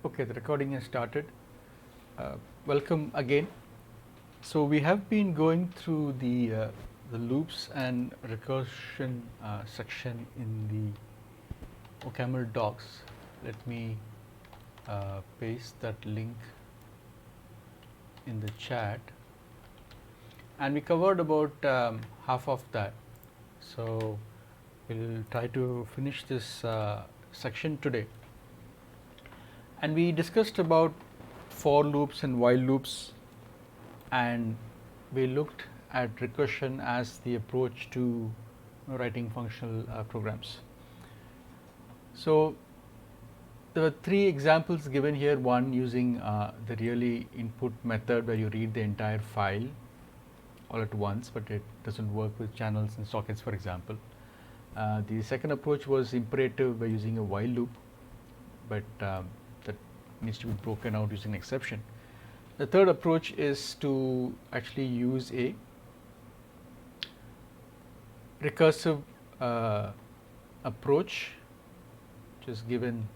Okay, the recording has started. Welcome again. So we have been going through the loops and recursion section in the OCaml docs. Let me paste that link in the chat. And we covered about half of that. So we'll try to finish this section today. And we discussed about for loops and while loops, and we looked at recursion as the approach to writing functional programs. So there were three examples given here. One using the really input method where you read the entire file all at once, but it doesn't work with channels and sockets, for example. The second approach was imperative by using a while loop, but that needs to be broken out using an exception. The third approach is to actually use a recursive approach, which is given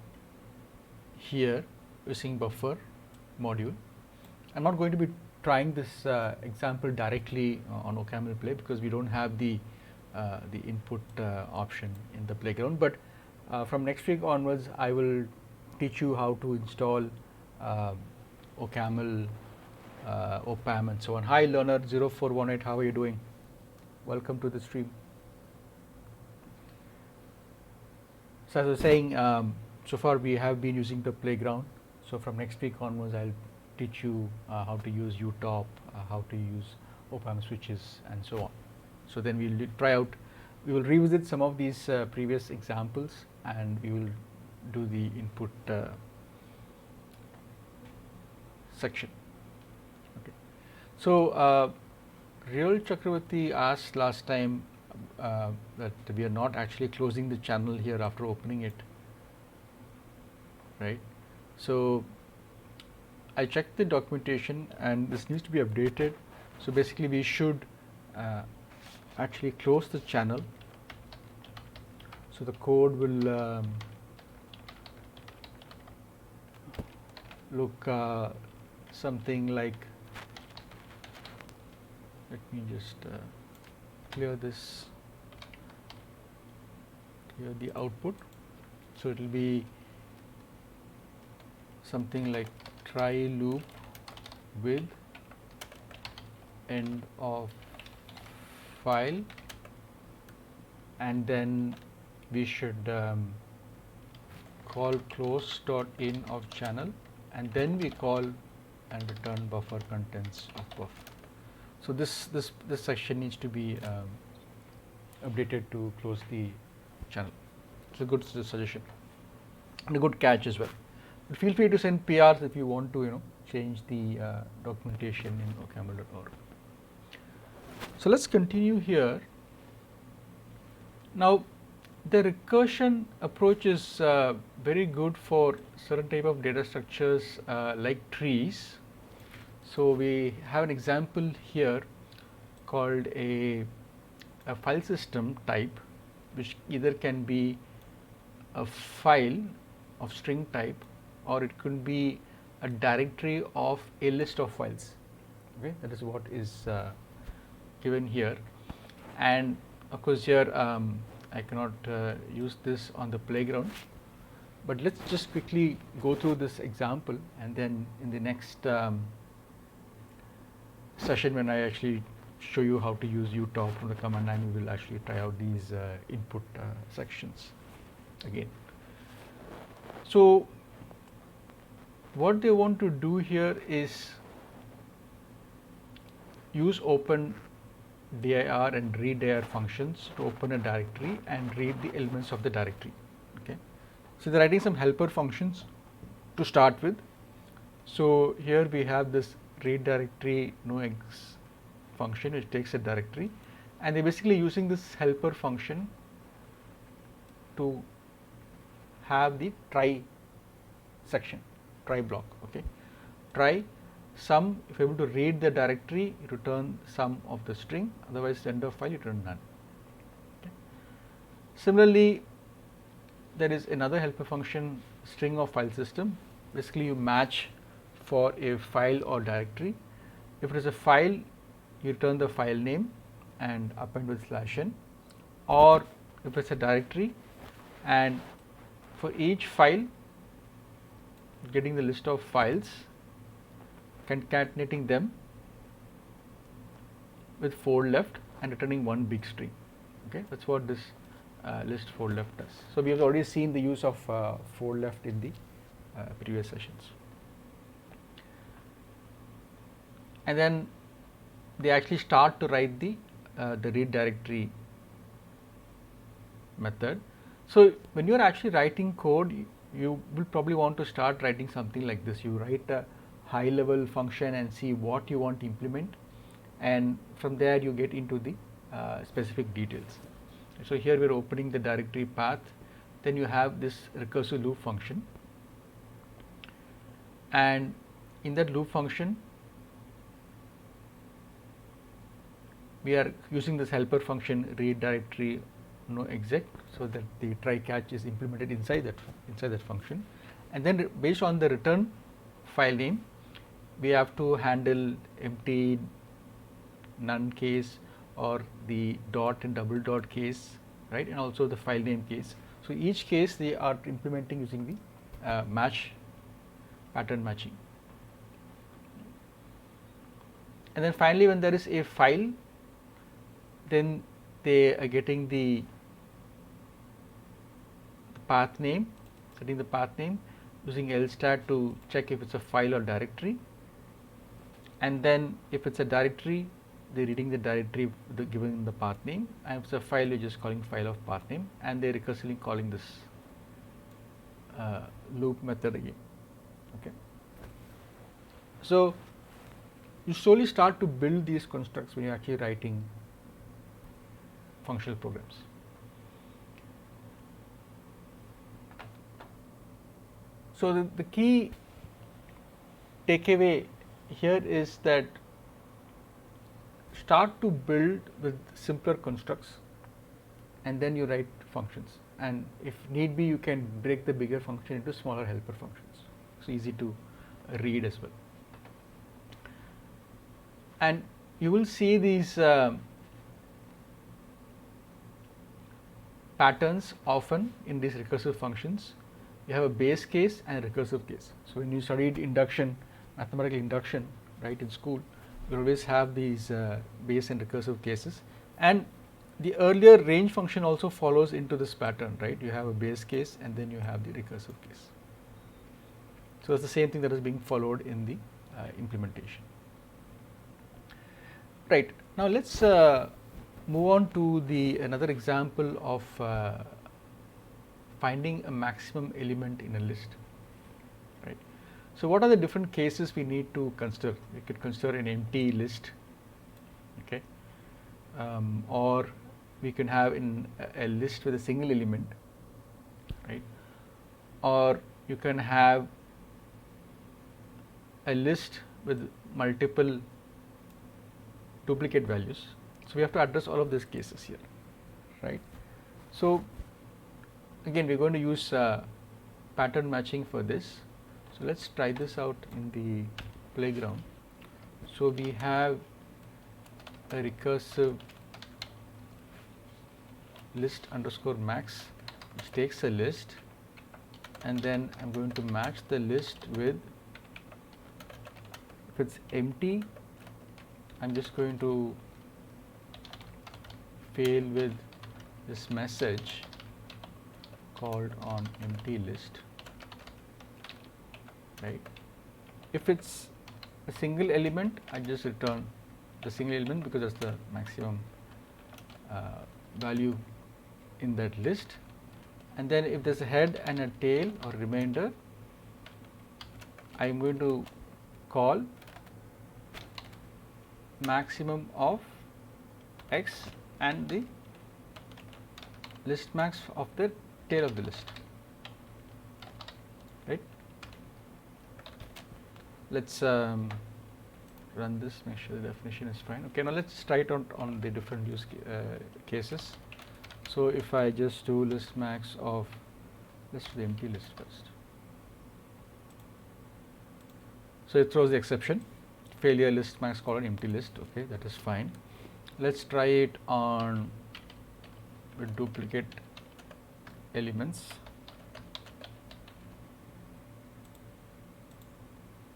here using buffer module. I'm not going to be trying this example directly on OCaml Play because we don't have the input option in the playground, but from next week onwards I will teach you how to install OCaml, OPAM and so on. Hi learner 0418, how are you doing? Welcome to the stream. So as I was saying, so far we have been using the playground. So from next week onwards I'll teach you how to use UTOP, how to use OPAM switches and so on. So then we'll try out, we will revisit some of these previous examples and we will do the input section. Okay. So Real Chakravarti asked last time that we are not actually closing the channel here after opening it, right? So I checked the documentation and this needs to be updated. So basically we should actually close the channel. So the code will look something like, let me just clear this, clear the output. So it will be something like try loop with end of file, and then we should call close.in of channel, and then we call and return buffer contents of buffer. So this section needs to be updated to close the channel. It's a good suggestion and a good catch as well. But feel free to send PRs if you want to, change the documentation in OCaml.org. So let's continue here. Now, the recursion approach is very good for certain type of data structures like trees. So we have an example here called a file system type, which either can be a file of string type or it could be a directory of a list of files. Okay, that is what is given here. And of course here I cannot use this on the playground, but let's just quickly go through this example, and then in the next session when I actually show you how to use UTOP from the command line, we will actually try out these input sections again. So what they want to do here is use open dir and read dir functions to open a directory and read the elements of the directory. Okay, so they're writing some helper functions to start with. So here we have this read directory nox function which takes a directory, and they're basically using this helper function to have the try section, try block. Okay, try sum, if you're able to read the directory, you return sum of the string, otherwise end of file you return none. Okay. Similarly, there is another helper function string of file system, basically you match for a file or directory. If it is a file, you return the file name and append with /n, or if it's a directory, and for each file getting the list of files, concatenating them with 4 left and returning one big string. Okay, that's what this list 4 left does. So we have already seen the use of 4 left in the previous sessions. And then they actually start to write the read directory method. So when you are actually writing code, you will probably want to start writing something like this. You write a high level function and see what you want to implement, and from there you get into the specific details. So here we are opening the directory path, then you have this recursive loop function, and in that loop function we are using this helper function read directory exec, so that the try catch is implemented inside that function, and then based on the return file name we have to handle empty, none case, or the dot and double dot case, right, and also the file name case. So each case they are implementing using the match pattern matching. And then finally when there is a file, then they are getting the path name, setting the path name using lstat to check if it's a file or directory, and then if it's a directory they're reading the directory given the path name, and if it's a file you're just calling file of path name, and they're recursively calling this loop method again. Okay. So you slowly start to build these constructs when you're actually writing functional programs. So the key takeaway here is that start to build with simpler constructs and then you write functions, and if need be you can break the bigger function into smaller helper functions. It's easy to read as well, and you will see these patterns often in these recursive functions. You have a base case and a recursive case. So when you studied induction, mathematical induction, right, in school, you always have these base and recursive cases, and the earlier range function also follows into this pattern, right. You have a base case and then you have the recursive case. So it's the same thing that is being followed in the implementation. Right, now let's move on to another example of finding a maximum element in a list, right. So what are the different cases we need to consider? We could consider an empty list, okay, or we can have in a list with a single element, right, or you can have a list with multiple duplicate values. So we have to address all of these cases here, right. So again we are going to use pattern matching for this. So let's try this out in the playground. So we have a recursive list underscore max, which takes a list, and then I'm going to match the list with, if it's empty, I'm just going to fail with this message called on empty list, right. If it's a single element, I just return the single element because that's the maximum value in that list, and then if there's a head and a tail or remainder, I am going to call maximum of x and the list max of the tail of the list, right. Let's run this, make sure the definition is fine. Okay, now let's try it on the different use cases. So if I just do list max of, let's do the empty list first. So it throws the exception, failure list max colon empty list. Okay, that is fine. Let's try it on with duplicate elements.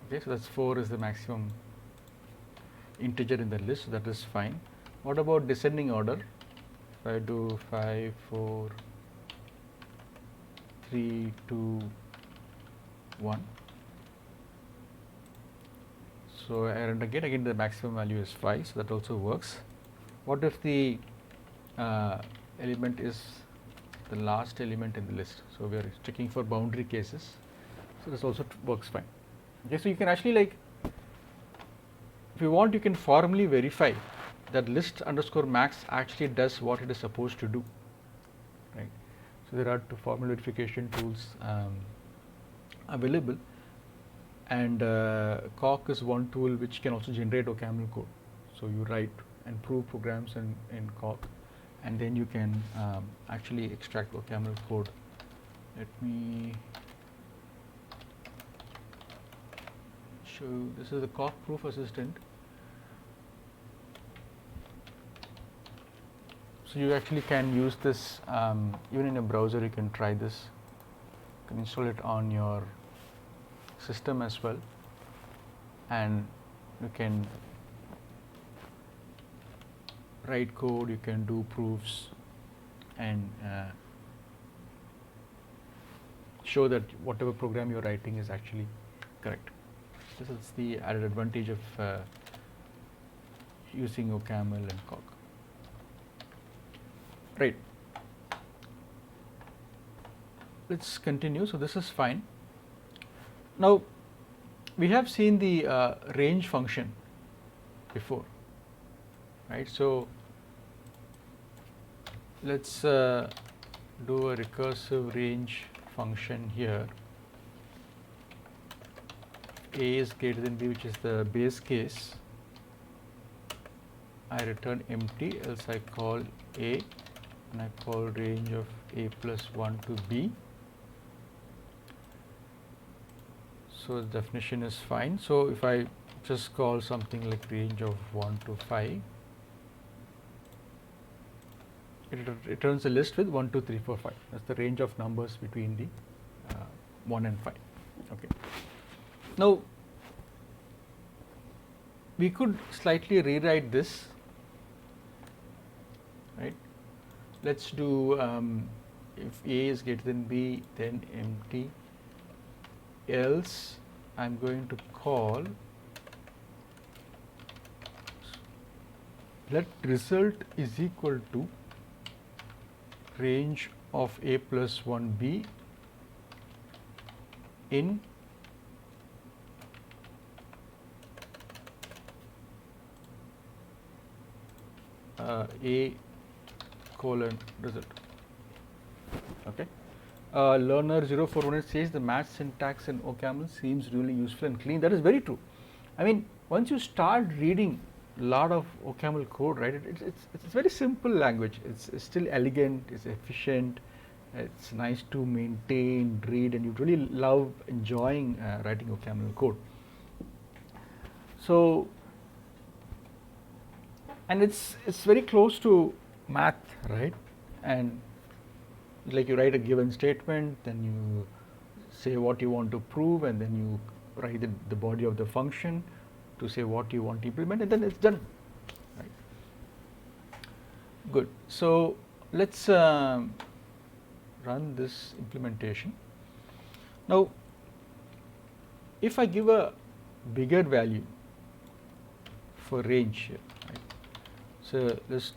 Okay, so that's 4 is the maximum integer in the list, so that is fine. What about descending order? If I do 5, 4, 3, 2, 1. So and again the maximum value is 5, so that also works. What if the element is the last element in the list? So we are checking for boundary cases, so this also works fine. Okay, so you can actually, like, if you want, you can formally verify that list underscore max actually does what it is supposed to do, right? So there are two formal verification tools available, and Coq is one tool which can also generate OCaml code. So you write and prove programs in Coq, and then you can actually extract OCaml code. Let me show you. This is the Coq proof assistant. So you actually can use this even in a browser. You can try this. You can install it on your system as well, and you can write code, you can do proofs, and show that whatever program you're writing is actually correct. This is the added advantage of using OCaml and Coq. Right. Let's continue. So this is fine. Now we have seen the range function before, right? So let's do a recursive range function here. A is greater than B, which is the base case, I return empty, else I call A and I call range of A plus 1 to B. So the definition is fine. So if I just call something like range of 1 to 5, it returns a list with 1, 2, 3, 4, 5. That's the range of numbers between the 1 and 5. Okay. Now we could slightly rewrite this, right? Let's do if A is greater than B, then empty, else I'm going to call let result is equal to range of A plus 1B in A colon result. Okay. Learner 0418 says the match syntax in OCaml seems really useful and clean. That is very true. I mean, once you start reading a lot of OCaml code, right, it's very simple language. It's still elegant, it's efficient, it's nice to maintain, read, and you really love enjoying writing OCaml code. So, and it's very close to math, right? And like you write a given statement, then you say what you want to prove, and then you write the body of the function to say what you want to implement, and then it's done, right? Good. So let's run this implementation. Now if I give a bigger value for range here, right? So list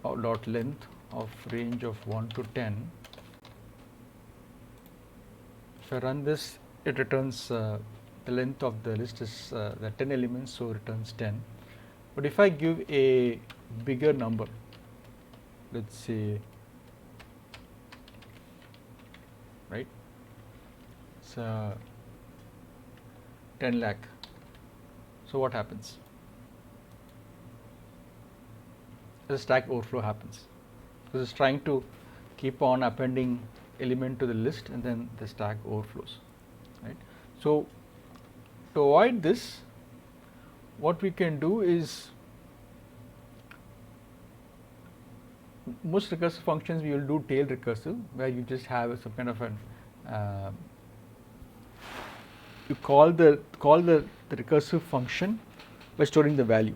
dot length of range of 1 to 10. If I run this, it returns the length of the list is the 10 elements, so returns 10. But if I give a bigger number, let's say, right, it's 10 lakh. So what happens? The stack overflow happens, because it's trying to keep on appending element to the list, and then the stack overflows, right? So to avoid this, what we can do is, most recursive functions we will do tail recursive, where you just have some kind of an you call the recursive function by storing the value.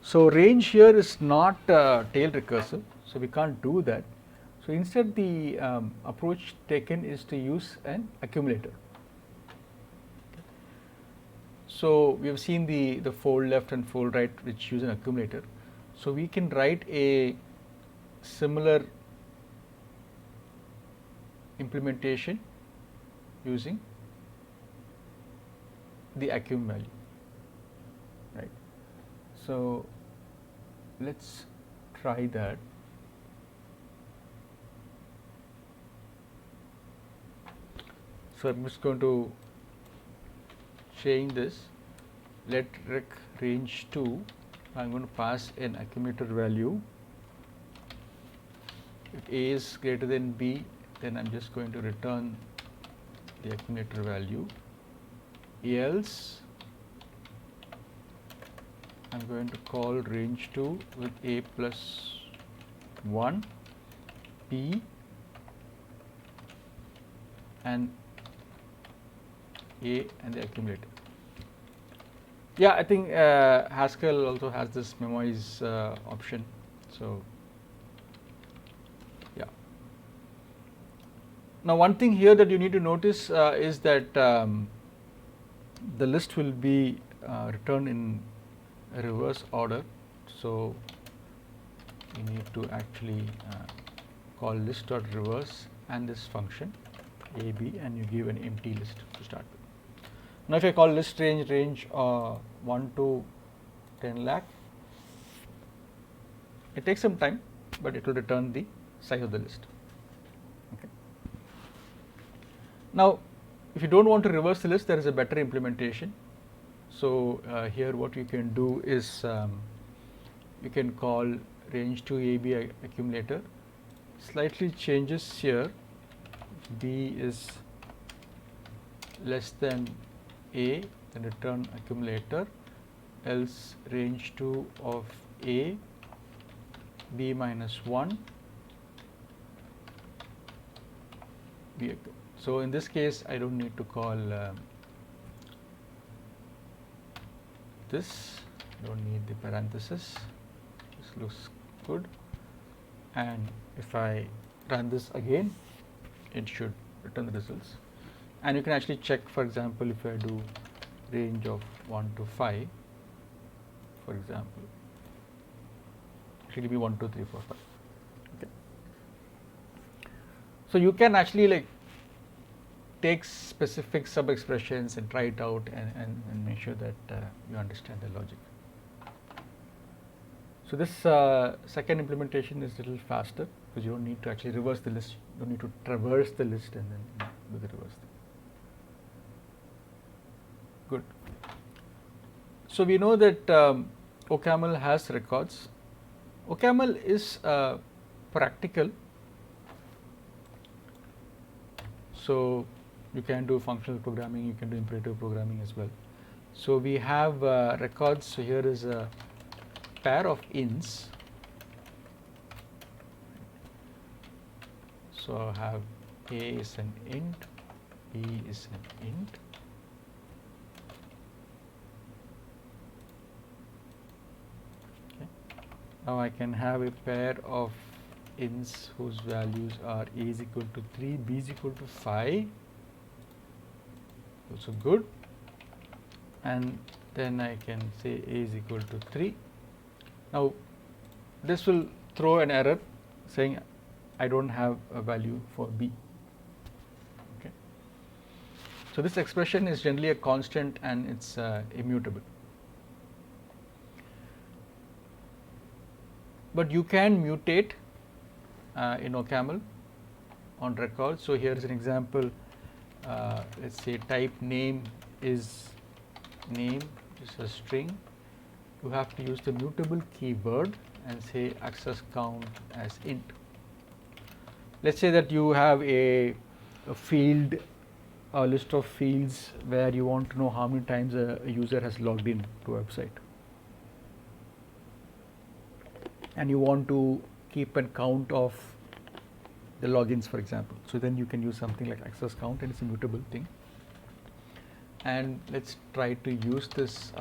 So range here is not tail recursive, so we can't do that. So instead, the approach taken is to use an accumulator. So we have seen the fold left and fold right, which use an accumulator. So we can write a similar implementation using the accum value, right. So let's try that. So I'm just going to change this. Let rec range 2. I'm going to pass an accumulator value. If A is greater than B, then I'm just going to return the accumulator value. Else, I'm going to call range 2 with A plus 1, B, and A and the accumulator. Yeah, I think Haskell also has this memorize option. So yeah. Now one thing here that you need to notice is that the list will be returned in a reverse order. So you need to actually call list.reverse and this function AB, and you give an empty list to start with. Now if I call list range 1 to 10 lakh, it takes some time, but it will return the size of the list. Okay. Now if you don't want to reverse the list, there is a better implementation. So here what you can do is you can call range 2 AB accumulator, slightly changes here, B is less than A, then return accumulator, else range 2 of A, B minus 1, B. So in this case, I don't need to call this, don't need the parenthesis, this looks good, and if I run this again, it should return the results. And you can actually check, for example, if I do range of 1 to 5, for example, it will be 1, 2, 3, 4, 5. Okay. So you can actually like take specific sub expressions and try it out and make sure that you understand the logic. So this second implementation is a little faster because you don't need to actually reverse the list, you don't need to traverse the list and then do the reverse thing. Good. So we know that OCaml has records. OCaml is practical. So you can do functional programming, you can do imperative programming as well. So we have records. So here is a pair of ints. So I have A is an int, B is an int. Okay. Now I can have a pair of ints whose values are A is equal to 3, B is equal to 5, also good, and then I can say A is equal to 3. Now this will throw an error saying I don't have a value for B. Okay. So this expression is generally a constant and it's immutable. But you can mutate in OCaml on records. So here is an example. Let's say type name is name, which is a string. You have to use the mutable keyword and say access count as int. Let's say that you have a field a list of fields where you want to know how many times a user has logged in to a website, and you want to keep a count of the logins, for example. So then you can use something like access count, and it's a mutable thing. And let's try to use this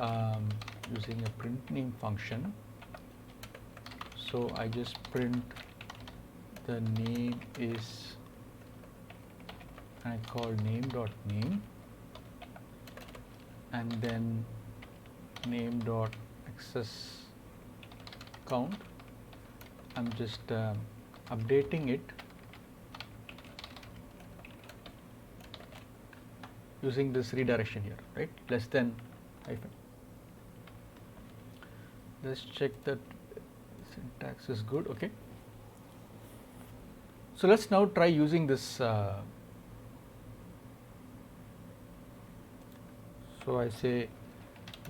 using a print name function. So I just print the name is, I call name.name, and then name.access count. I'm just updating it using this redirection here, right? Less than hyphen. Let's check that syntax is good. Okay. So let's now try using this. So I say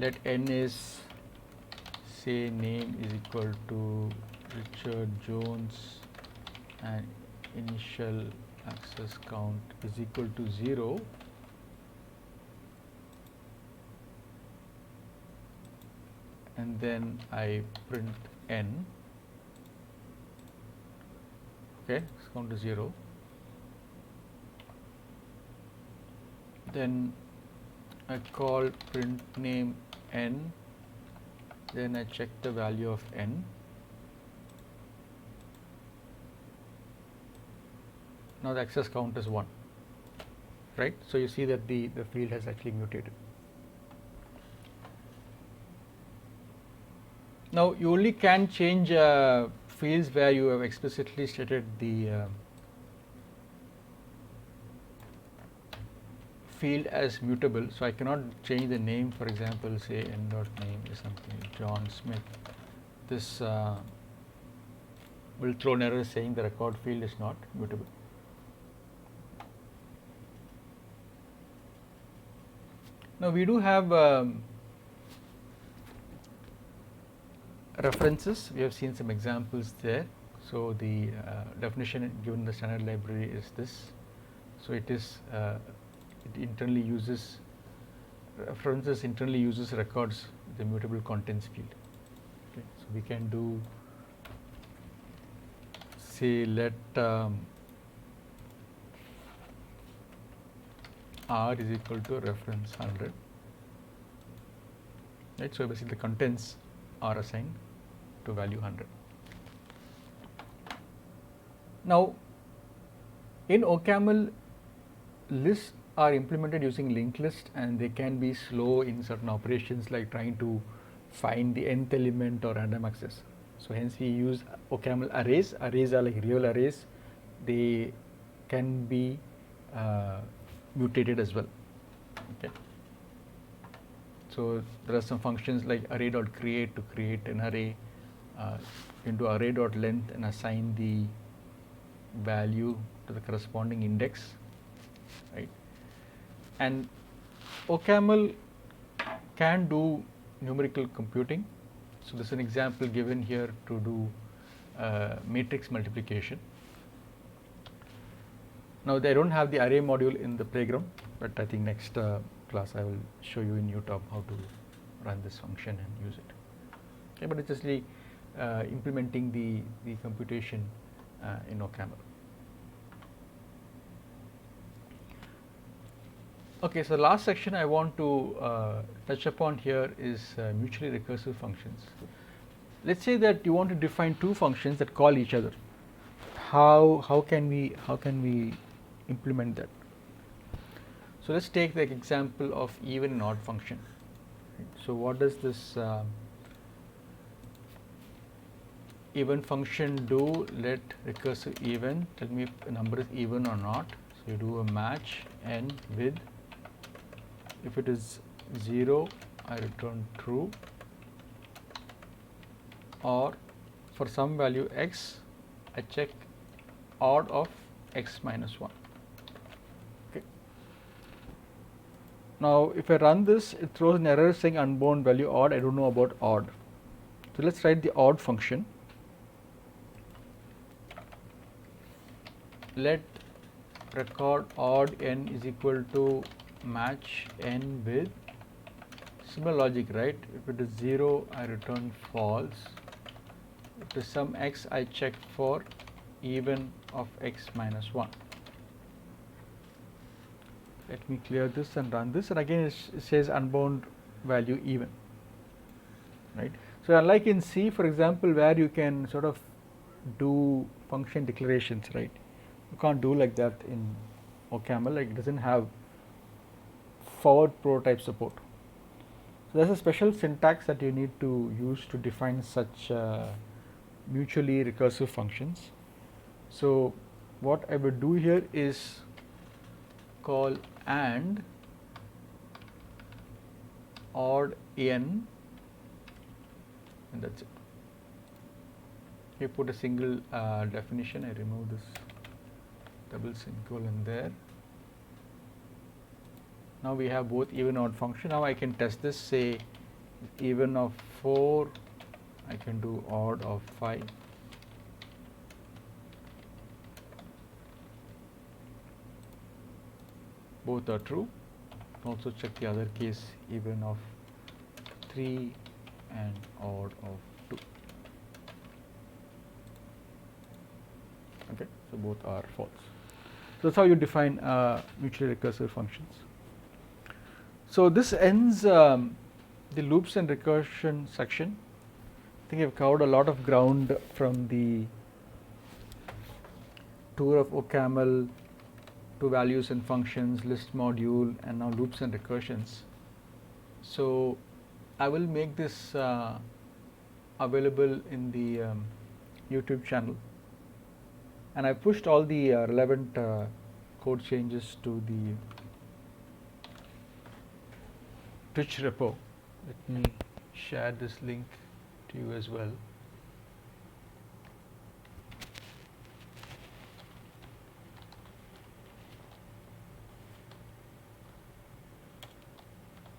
let n is, say, name is equal to Richard Jones and initial access count is equal to 0. And then I print n. Okay, it's count to 0. Then I call print name n. Then I check the value of n. Now the access count is 1, right? So you see that the field has actually mutated. Now you only can change fields where you have explicitly stated the field as mutable. So I cannot change the name, for example, say n.name is something like John Smith. This will throw an error saying the record field is not mutable. Now we do have references. We have seen some examples there. So the definition given in the standard library is this. So it is it internally uses references, internally uses records, the mutable contents field. Okay. So we can do, say, let r is equal to reference 100, right? So basically the contents are assigned to value 100. Now in OCaml, lists are implemented using linked list, and they can be slow in certain operations like trying to find the nth element or random access. So hence we use OCaml arrays. Arrays are like real arrays. They can be mutated as well. Okay. So there are some functions like array.create to create an array, into array.length and assign the value to the corresponding index, right? And OCaml can do numerical computing. So this is an example given here to do matrix multiplication. Now they don't have the array module in the playground, but I think next class I will show you in UTOP how to run this function and use it. Okay, but it's just implementing the computation in OCaml. Okay, so the last section I want to touch upon here is mutually recursive functions. Let's say that you want to define two functions that call each other. How can we implement that? So let's take the example of even and odd function. So what does this even function do? Let recursive even, tell me if the number is even or not. So you do a match n with, if it is 0, I return true, or for some value x, I check odd of x minus 1. Okay. Now if I run this, it throws an error saying unbound value odd. I don't know about odd. So let's write the odd function. Let record odd n is equal to match n with similar logic, right? If it is 0, I return false. If it is some x, I check for even of x minus 1. Let me clear this and run this, and again it says unbound value even, right? So unlike in C, for example, where you can sort of do function declarations, right? You can't do like that in OCaml, like it doesn't have forward prototype support. So there's a special syntax that you need to use to define such mutually recursive functions. So what I would do here is call and odd n, and that's it. You put a single definition. I remove this double semicolon there. Now we have both even odd function. Now I can test this, say even of 4, I can do odd of 5. Both are true. Also check the other case, even of 3 and odd of 2. Okay, so both are false. So that's how you define mutually recursive functions. So this ends the loops and recursion section. I think I've covered a lot of ground from the tour of OCaml to values and functions, list module, and now loops and recursions. So I will make this available in the YouTube channel, and I pushed all the relevant code changes to the Twitch repo. Let me share this link to you as well.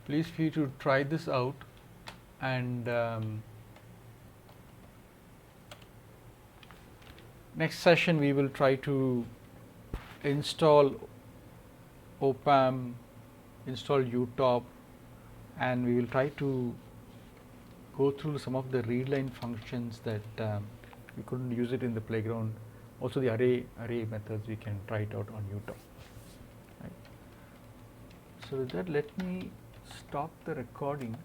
Please feel free to try this out, and next session we will try to install OPAM, install UTOP, and we will try to go through some of the readline functions that we couldn't use it in the playground. Also the array methods, we can try it out on UTOP. Right. So with that, let me stop the recording.